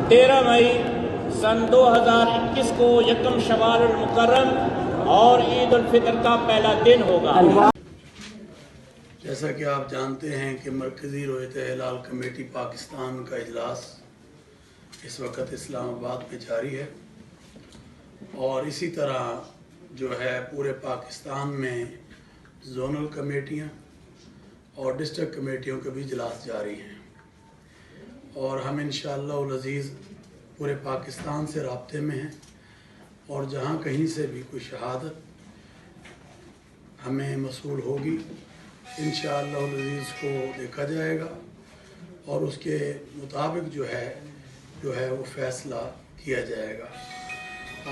13 मई सन 2021 को यकम शवाल मुकर्रम और ईद उल फितर का पहला दिन होगा। जैसा कि आप जानते हैं कि मरकज़ी रोयत हिलाल कमेटी पाकिस्तान का इजलास इस वक्त इस्लामाबाद में जारी है और इसी तरह जो है पूरे पाकिस्तान में जोनल कमेटियाँ और डिस्ट्रिक्ट कमेटियों के भी इजलास जारी हैं और हम इंशाअल्लाह अज़ीज़ पूरे पाकिस्तान से राब्ते में हैं और जहाँ कहीं से भी कोई शहादत हमें मसूल होगी इंशाअल्लाह अज़ीज़ को देखा जाएगा और उसके मुताबिक जो है वो फ़ैसला किया जाएगा।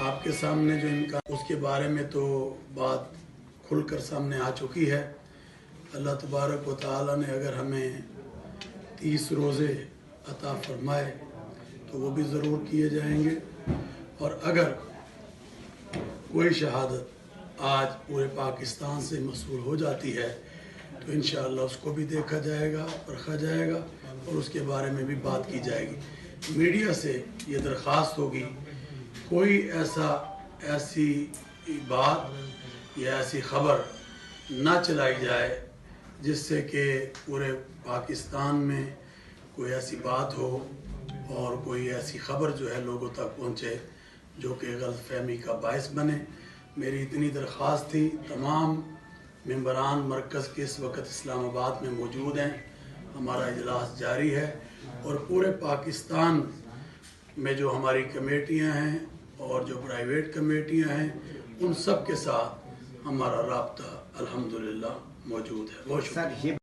आपके सामने जो इनका उसके बारे में तो बात खुलकर सामने आ चुकी है। अल्लाह तबारक व तआला ने अगर हमें 30 रोज़े अता फरमाए तो वो भी ज़रूर किए जाएंगे और अगर कोई शहादत आज पूरे पाकिस्तान से मसूल हो जाती है तो इंशाअल्लाह उसको भी देखा जाएगा, परखा जाएगा और उसके बारे में भी बात की जाएगी। मीडिया से ये दरख्वास्त होगी कोई ऐसी बात या ऐसी खबर ना चलाई जाए जिससे कि पूरे पाकिस्तान में कोई ऐसी बात हो और कोई ऐसी खबर जो है लोगों तक पहुंचे जो कि गलतफहमी का बायस बने। मेरी इतनी दरख्वास्त थी। तमाम मेंबरान मरकज़ के इस वक्त इस्लामाबाद में मौजूद हैं। हमारा इजलास जारी है और पूरे पाकिस्तान में जो हमारी कमेटियां हैं और जो प्राइवेट कमेटियां हैं उन सब के साथ हमारा राब्ता अल्हम्दुलिल्लाह मौजूद है। बहुत शुक्रिया।